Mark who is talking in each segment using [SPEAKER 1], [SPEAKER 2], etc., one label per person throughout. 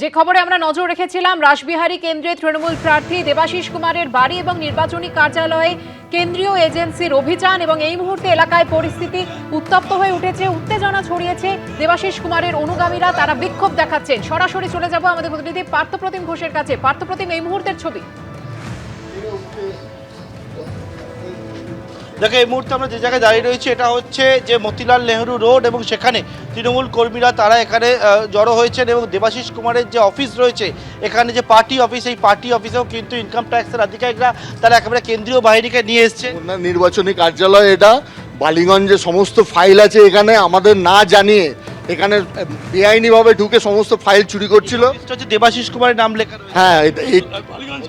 [SPEAKER 1] যে খবরে আমরা নজর রেখেছিলাম, রাসবিহারী কেন্দ্রে তৃণমূল প্রার্থী দেবাশিস কুমারের বাড়ি এবং নির্বাচনী কার্যালয়ে কেন্দ্রীয় এজেন্সির অভিযান, এবং এই মুহূর্তে এলাকায় পরিস্থিতি উত্তপ্ত হয়ে উঠেছে, উত্তেজনা ছড়িয়েছে। দেবাশিস কুমারের অনুগামীরা তারা বিক্ষোভ দেখাচ্ছেন। সরাসরি চলে যাব আমাদের প্রতিনিধি পার্থপ্রতিম ঘোষের কাছে। পার্থপ্রতিম, এই মুহূর্তের ছবি।
[SPEAKER 2] দেখো, এই মুহূর্তে আমরা যে জায়গায় দাঁড়িয়ে রয়েছি এটা হচ্ছে যে মতিলাল নেহরু রোড, এবং সেখানে তৃণমূল কর্মীরা তারা এখানে জড়ো হয়েছেন, এবং দেবাশিস কুমারের যে অফিস রয়েছে এখানে যে পার্টি অফিস, এই পার্টি অফিসেও কিন্তু ইনকাম ট্যাক্সের আধিকারিকরা তারা একেবারে কেন্দ্রীয় বাহিনীকে নিয়ে এসছে।
[SPEAKER 3] নির্বাচনী কার্যালয় এটা, বালিগঞ্জে সমস্ত ফাইল আছে, এখানে আমাদের না জানিয়ে এখানে বেআইনিভাবে ঢুকে সমস্ত ফাইল চুরি করছিল।
[SPEAKER 2] দেবাশিস কুমারের নাম লেখা,
[SPEAKER 3] হ্যাঁ,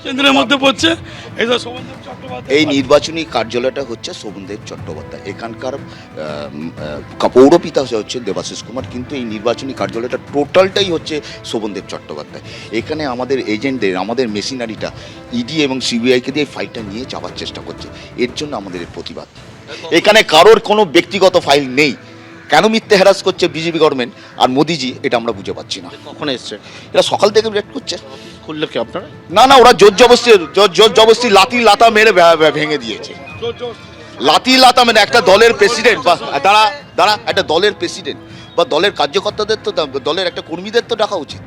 [SPEAKER 4] কেন্দ্রের মধ্যে পড়ছে।
[SPEAKER 5] এই নির্বাচনী কার্যালয়টা হচ্ছে শোভনদেব চট্টোপাধ্যায়, এখানকার পৌরপিতা হচ্ছে দেবাশিস কুমার, কিন্তু এই নির্বাচনী কার্যালয়টা টোটালটাই হচ্ছে শোভনদেব চট্টোপাধ্যায়। এখানে আমাদের এজেন্টদের, আমাদের মেশিনারিটা ইডি এবং সিবিআইকে দিয়ে ফাইলটা নিয়ে যাওয়ার চেষ্টা করছে। এর জন্য আমাদের এর প্রতিবাদ। এখানে কারোর কোনো ব্যক্তিগত ফাইল নেই। কেন মিথ্যে হ্যারাস করছে বিজেপি গভর্নমেন্ট আর মোদিজি, এটা আমরা বুঝে পাচ্ছি না।
[SPEAKER 2] কখন এসছে?
[SPEAKER 5] এরা সকাল থেকে রেড করছে।
[SPEAKER 2] খুললে কি আপনারা?
[SPEAKER 5] না, ওরা জোর জবরদস্তি লাতি লাতা মেরে ভেঙে দিয়েছে। লাতি লাতা মেরে একটা দলের প্রেসিডেন্ট বা দাঁড়া একটা দলের প্রেসিডেন্ট বা দলের কার্যকর্তাদের তো, দলের একটা কর্মীদের তো ডাকা উচিত।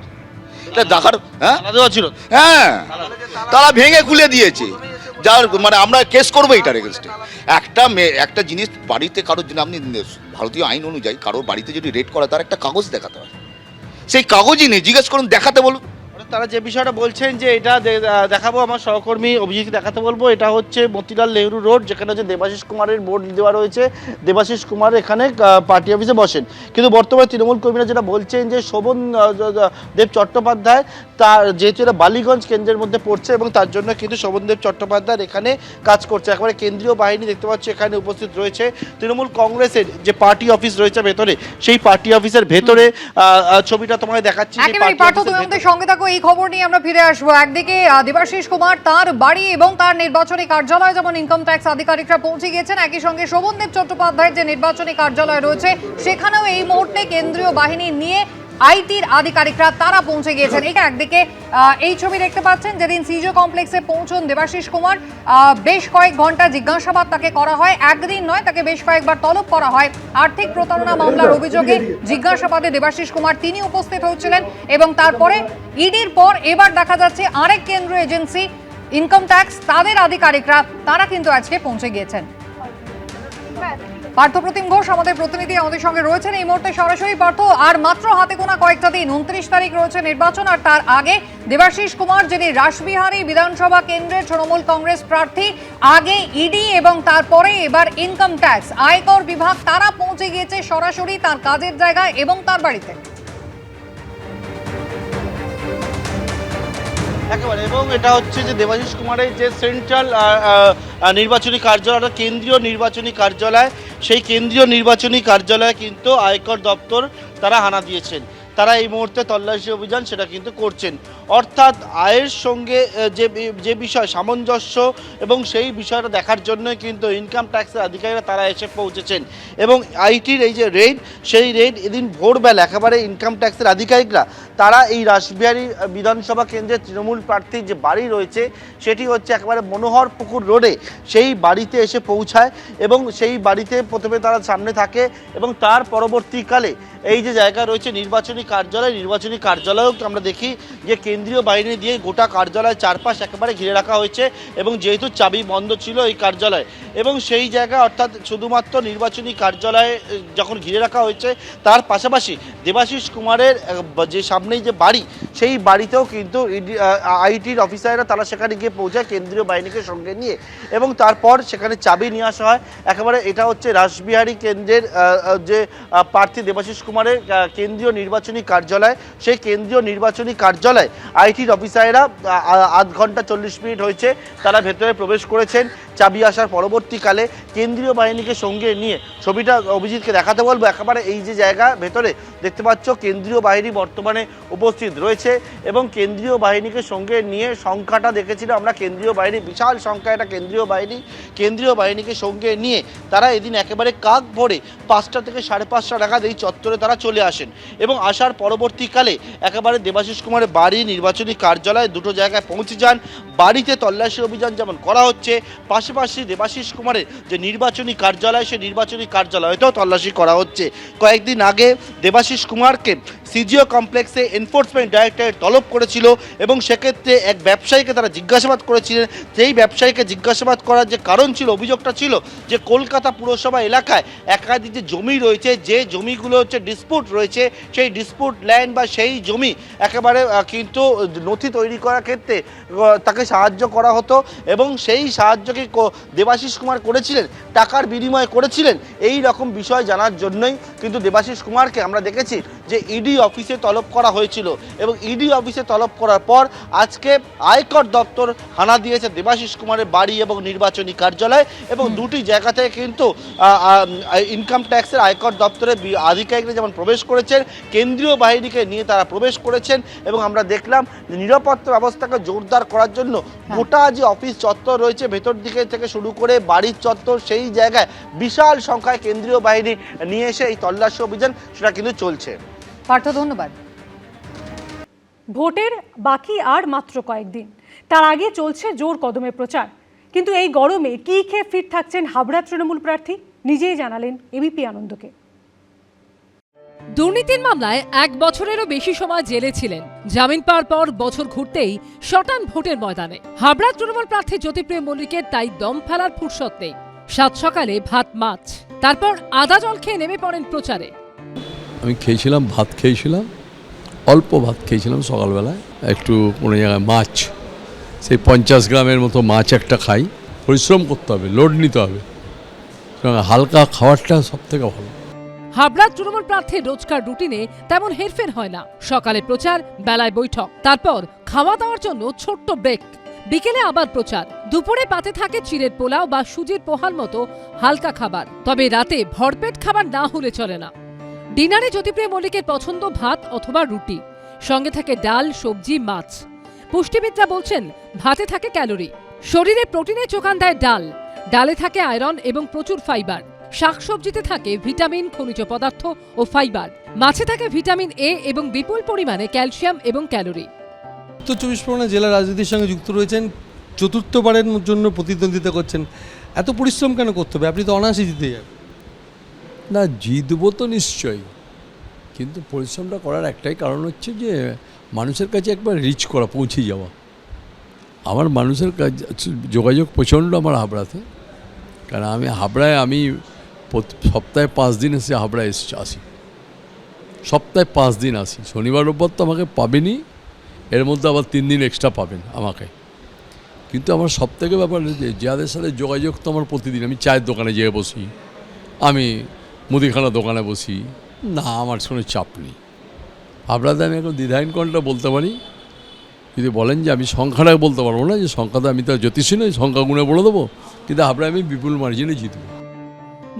[SPEAKER 5] এটা ডাকার
[SPEAKER 2] ছিল,
[SPEAKER 5] হ্যাঁ, তারা ভেঙে খুলে দিয়েছে। যার মানে আমরা কেস করবো এটার এগেনস্টে। একটা জিনিস বাড়িতে কারোর জন্য, আপনি ভারতীয় আইন অনুযায়ী কারোর বাড়িতে যদি রেড করা, তার একটা কাগজ দেখাতে হয়। সেই কাগজই নেই, জিজ্ঞেস করুন, দেখাতে বলুন।
[SPEAKER 2] তারা যে বিষয়টা বলছেন যে এটা দেখাবো, আমার সহকর্মী অভিজিৎ দেখাতে বলবো। এটা হচ্ছে মতিলাল নেহরু রোড, যেখানে হচ্ছে দেবাশিস কুমারের বোর্ড দেওয়া রয়েছে। দেবাশিস কুমার এখানে পার্টি অফিসে বসেন, কিন্তু বর্তমানে তৃণমূল কর্মীরা যেটা বলছেন যে শোভন দেব চট্টোপাধ্যায়, তার যেহেতু এটা বালিগঞ্জ কেন্দ্রের মধ্যে পড়ছে, এবং তার জন্য কিন্তু শোভনদেব চট্টোপাধ্যায় এখানে কাজ করছে। একেবারে কেন্দ্রীয় বাহিনী দেখতে পাচ্ছি এখানে উপস্থিত রয়েছে। তৃণমূল কংগ্রেসের যে পার্টি অফিস রয়েছে ভেতরে, সেই পার্টি অফিসের ভেতরে ছবিটা তোমায় দেখাচ্ছি।
[SPEAKER 1] সঙ্গে থাকো, এই খবর নিয়ে আমরা ফিরে আসবো। একদিকে দেবাশিস কুমার তার বাড়ি এবং তার নির্বাচনী কার্যালয় যেমন ইনকাম ট্যাক্স আধিকারিকরা পৌঁছে গিয়েছেন, একই সঙ্গে শোভনদেব চট্টোপাধ্যায়ের যে নির্বাচনী কার্যালয় রয়েছে সেখানেও এই মুহূর্তে কেন্দ্রীয় বাহিনী নিয়ে আইটির আধিকারিকরা তারা পৌঁছে গিয়েছেন। এটা একদিকে এই ছবি দেখতে পাচ্ছেন, যেদিন সিজো কমপ্লেক্সে পৌঁছন দেবাশিস কুমার, বেশ কয়েক ঘন্টা জিজ্ঞাসাবাদ তাকে করা হয়। একদিন নয়, তাকে বেশ কয়েকবার তলব করা হয়। আর্থিক প্রতারণা মামলার অভিযোগে জিজ্ঞাসাবাদে দেবাশিস কুমার তিনি উপস্থিত হচ্ছিলেন, এবং তারপরে ইডির পর এবার দেখা যাচ্ছে আরেক কেন্দ্রীয় এজেন্সি ইনকাম ট্যাক্স, তাদের আধিকারিকরা তারা কিন্তু আজকে পৌঁছে গিয়েছেন। পার্থপ্রতিম ঘোষ আমাদের প্রতিনিধি আমাদের সঙ্গে রয়েছেন এই মুহূর্তে সরাসরি। পার্থ, আর মাত্র হাতে গোনা কয়েকটা দিন, 29 তারিখ রয়েছে নির্বাচন, আর তার আগে দেবাশিস কুমার, যিনি রাসবিহারী বিধানসভা কেন্দ্রের তৃণমূল কংগ্রেস প্রার্থী, আগে ইডি এবং তারপরে এবার ইনকাম ট্যাক্স আয়কর বিভাগ, তারা পৌঁছে গিয়েছে সরাসরি তার কাজের জায়গায় এবং তার বাড়িতে।
[SPEAKER 2] একেবারে, এবং এটা হচ্ছে যে দেবাশিস কুমারের যে সেন্ট্রাল নির্বাচনী কার্যালয়, কেন্দ্রীয় নির্বাচনী কার্যালয়, সেই কেন্দ্রীয় নির্বাচনী কার্যালয়ে কিন্তু আয়কর দপ্তর তারা হানা দিয়েছেন। তারা এই মুহূর্তে তল্লাশি অভিযান সেটা কিন্তু করছেন। অর্থাৎ আয়ের সঙ্গে যে বিষয় সামঞ্জস্য, এবং সেই বিষয়টা দেখার জন্য কিন্তু ইনকাম ট্যাক্সের আধিকারিকরা তারা এসে পৌঁছেছেন। এবং আইটির এই যে রেড, সেই রেড এদিন ভোরবেলা একেবারে ইনকাম ট্যাক্সের আধিকারিকরা তারা এই রাসবিহারী বিধানসভা কেন্দ্রের তৃণমূল প্রার্থীর যে বাড়ি রয়েছে সেটি হচ্ছে একেবারে মনোহর পুকুর রোডে, সেই বাড়িতে এসে পৌঁছায়, এবং সেই বাড়িতে প্রথমে তারা সামনে থাকে, এবং তার পরবর্তীকালে এই যে জায়গা রয়েছে নির্বাচনী কার্যালয়, নির্বাচনী কার্যালয়েও আমরা দেখি যে কেন্দ্রীয় বাহিনী দিয়ে গোটা কার্যালয়ের চারপাশ একেবারে ঘিরে রাখা হয়েছে, এবং যেহেতু চাবি বন্ধ ছিল এই কার্যালয়, এবং সেই জায়গা অর্থাৎ শুধুমাত্র নির্বাচনী কার্যালয়ে যখন ঘিরে রাখা হয়েছে, তার পাশাপাশি দেবাশিস কুমারের যে সামনেই যে বাড়ি, সেই বাড়িতেও কিন্তু আইটির অফিসাররা তারা সেখানে গিয়ে পৌঁছায় কেন্দ্রীয় বাহিনীকে সঙ্গে নিয়ে, এবং তারপর সেখানে চাবি নিয়ে আসা হয়। একেবারে এটা হচ্ছে রাসবিহারী কেন্দ্রের যে প্রার্থী দেবাশিস কুমারের কেন্দ্রীয় নির্বাচনী কার্যালয়, সেই কেন্দ্রীয় নির্বাচনী কার্যালয় আইটির অফিসাররা আধ ঘন্টা 40 মিনিট হয়েছে তারা ভেতরে প্রবেশ করেছেন। চাবি আসার পরবর্তীকালে কেন্দ্রীয় বাহিনীকে সঙ্গে নিয়ে, ছবিটা অভিজিৎকে দেখাতে বলবো, একেবারে এই যে জায়গা ভেতরে দেখতে পাচ্ছ কেন্দ্রীয় বাহিনী বর্তমানে উপস্থিত রয়েছে এবং কেন্দ্রীয় বাহিনীকে সঙ্গে নিয়ে সংখ্যাটা দেখেছিলাম আমরা, কেন্দ্রীয় বাহিনী বিশাল সংখ্যা, এটা কেন্দ্রীয় বাহিনীকে সঙ্গে নিয়ে তারা এদিন একেবারে কাক ভরে 5টা থেকে 5:30 নাগাদ এই চত্বরে তারা চলে আসেন এবং আসার পরবর্তীকালে একেবারে দেবাশিস কুমারের বাড়ি, নির্বাচনী কার্যালয়, দুটো জায়গায় পৌঁছে যান। বাড়িতে তল্লাশি অভিযান যেমন করা হচ্ছে, পাশাপাশি দেবাশিস কুমারের যে নির্বাচনী কার্যালয়, সেই নির্বাচনী কার্যালয়তেও তল্লাশি করা হচ্ছে। কয়েকদিন আগে দেবাশিস কুমারকে সিজিও কমপ্লেক্সে এনফোর্সমেন্ট ডাইরেক্টরেট তলব করেছিল এবং সেক্ষেত্রে এক ব্যবসায়ীকে তারা জিজ্ঞাসাবাদ করেছিলেন। সেই ব্যবসায়ীকে জিজ্ঞাসাবাদ করার যে কারণ ছিল, অভিযোগটা ছিল যে কলকাতা পুরসভা এলাকায় একাধিক যে জমি রয়েছে, যে জমিগুলো হচ্ছে ডিসপুট রয়েছে, সেই ডিসপুট ল্যান্ড বা সেই জমি একেবারে কিন্তু নথি তৈরি করার ক্ষেত্রে তাকে সাহায্য করা হতো এবং সেই সাহায্যকে দেবাশিস কুমার করেছিলেন, টাকার বিনিময়ে করেছিলেন। এই রকম বিষয় জানার জন্যই কিন্তু দেবাশিস কুমারকে আমরা দেখেছি যে ইডি অফিসে তলব করা হয়েছিল এবং ইডি অফিসে তলব করার পর আজকে আয়কর দপ্তর হানা দিয়েছে দেবাশিস কুমারের বাড়ি এবং নির্বাচনী কার্যালয় এবং দুটি জায়গা থেকে কিন্তু ইনকাম ট্যাক্সের আয়কর দপ্তরের আধিকারিকরা যেমন প্রবেশ করেছেন, কেন্দ্রীয় বাহিনীকে নিয়ে তারা প্রবেশ করেছেন এবং আমরা দেখলাম যে নিরাপত্তা ব্যবস্থাকে জোরদার করার জন্য গোটা যে অফিস চত্বর রয়েছে, ভেতর দিকে থেকে শুরু করে বাড়ির চত্বর, সেই জায়গায় বিশাল সংখ্যায় কেন্দ্রীয় বাহিনী নিয়ে এসে এই তল্লাশি অভিযান সেটা কিন্তু চলছে।
[SPEAKER 1] পার্থ, ধন্যবাদ।
[SPEAKER 6] ভোটের বাকি আর মাত্র কয়েকদিন, তার আগে চলছে জোর কদমে প্রচার। কিন্তু এই গরমে কি খেয়ে ফিট থাকছেন হাবড়া তৃণমূল প্রার্থী, নিজেই জানালেন এবিপি আনন্দকে।
[SPEAKER 7] দুর্নীতির মামলায় 1 বছরেরও বেশি সময় জেলে ছিলেন। জামিন পাওয়ার পর বছর ঘুরতেই শটান ভোটের ময়দানে হাবড়া তৃণমূল প্রার্থী জ্যোতিপ্রিয় মল্লিকের তাই দম ফেলার ফুরসত নেই। সাত সকালে ভাত মাছ, তারপর আদা জল খেয়ে নেমে পড়েন প্রচারে।
[SPEAKER 4] আমি খেয়েছিলাম, ভাত খেয়েছিলাম, অল্প ভাত খেয়েছিলাম সকালবেলায়, একটু কোনো জায়গায় মাছ, সেই 50 গ্রামের মতো মাছ একটা খাই। পরিশ্রম করতে হবে, লোড নিতে হবে, হালকা খাবারটা সব থেকে ভালো।
[SPEAKER 7] হাবড়া তৃণমূল প্রার্থীর রোজকার রুটিনে তেমন হেরফের হয় না। সকালে প্রচার, বেলায় বৈঠক, তারপর খাওয়া দাওয়ার জন্য ছোট্ট ব্রেক, বিকেলে আবার প্রচার। দুপুরে পাতে থাকে চিড়ের পোলাও বা সুজির পোহার মতো হালকা খাবার, তবে রাতে ভরপেট খাবার না হলে চলে না। ডিনারে জ্যোতিপ্রিয় মল্লিকের পছন্দ ভাত অথবা রুটি, সঙ্গে থাকে ডাল, সবজি, মাছ। পুষ্টিবিদরা বলছেন ভাতে থাকে ক্যালোরি, শরীরে প্রোটিনের যোগান দেয় ডাল, ডালে থাকে আয়রন এবং প্রচুর ফাইবার, শাকসবজিতে থাকে ভিটামিন, খনিজ পদার্থ ও ফাইবার, মাছে থাকে ভিটামিন এ এবং বিপুল পরিমাণে ক্যালসিয়াম এবং ক্যালোরি।
[SPEAKER 8] উত্তর 24 পরগনা জেলা রাজনীতির সঙ্গে যুক্ত রয়েছেন, চতুর্থবারের জন্য প্রতিদ্বন্দ্বিতা করছেন। এত পরিশ্রম কেন করতে হবে? আপনি তো অনায়াসে জিতে যাবেন।
[SPEAKER 4] না, জিতবো তো নিশ্চয়ই, কিন্তু পরিশ্রমটা করার একটাই কারণ হচ্ছে যে মানুষের কাছে একবার রিচ করা, পৌঁছে যাওয়া। আমার মানুষের কাছে যোগাযোগ প্রচণ্ড আমার হাবড়াতে, কারণ আমি হাবড়ায় সপ্তাহে 5 দিন এসে হাবড়ায় আসি, সপ্তাহে 5 দিন আসি। শনিবার রোববার তো আমাকে পাবেনই, এর মধ্যে আবার 3 দিন এক্সট্রা পাবেন আমাকে। কিন্তু আমার সবথেকে ব্যাপার যে যাদের সাথে যোগাযোগ তো আমার প্রতিদিন, আমি চায়ের দোকানে যেয়ে বসি, আমি মুদিখানা দোকানে বসি, না আমার কোনো চাপ নেই। হাবড়াতে আমি এখন দ্বিধাহীন কোনটা বলতে পারি। যদি বলেন যে আমি সংখ্যাটা বলতে পারবো না, যে সংখ্যাটা আমি তো জ্যোতিষী নই, সংখ্যা গুণে বলে দেবো, কিন্তু হাবড়ায় আমি বিপুল মার্জিনে জিতব।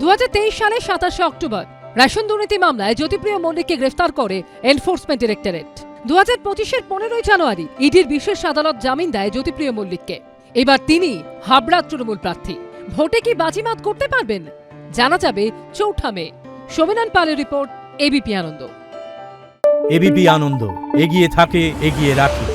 [SPEAKER 7] 2023 সালের 27শে অক্টোবর রেশন দুর্নীতি মামলায় জ্যোতিপ্রিয় মল্লিককে গ্রেফতার করে এনফোর্সমেন্ট ডাইরেক্টরেট। 2025-এর 15ই জানুয়ারি ইডির বিশেষ আদালত জামিন দেয় জ্যোতিপ্রিয় মল্লিককে। এবার তিনি হাবড়া তৃণমূল প্রার্থী। ভোটে কি বাজিমাত করতে পারবেন? জানা যাবে 4 মে। শোভনন পালের রিপোর্ট, এবিপি আনন্দ।
[SPEAKER 9] এবিপি আনন্দ, এগিয়ে থাকে, এগিয়ে রাখে।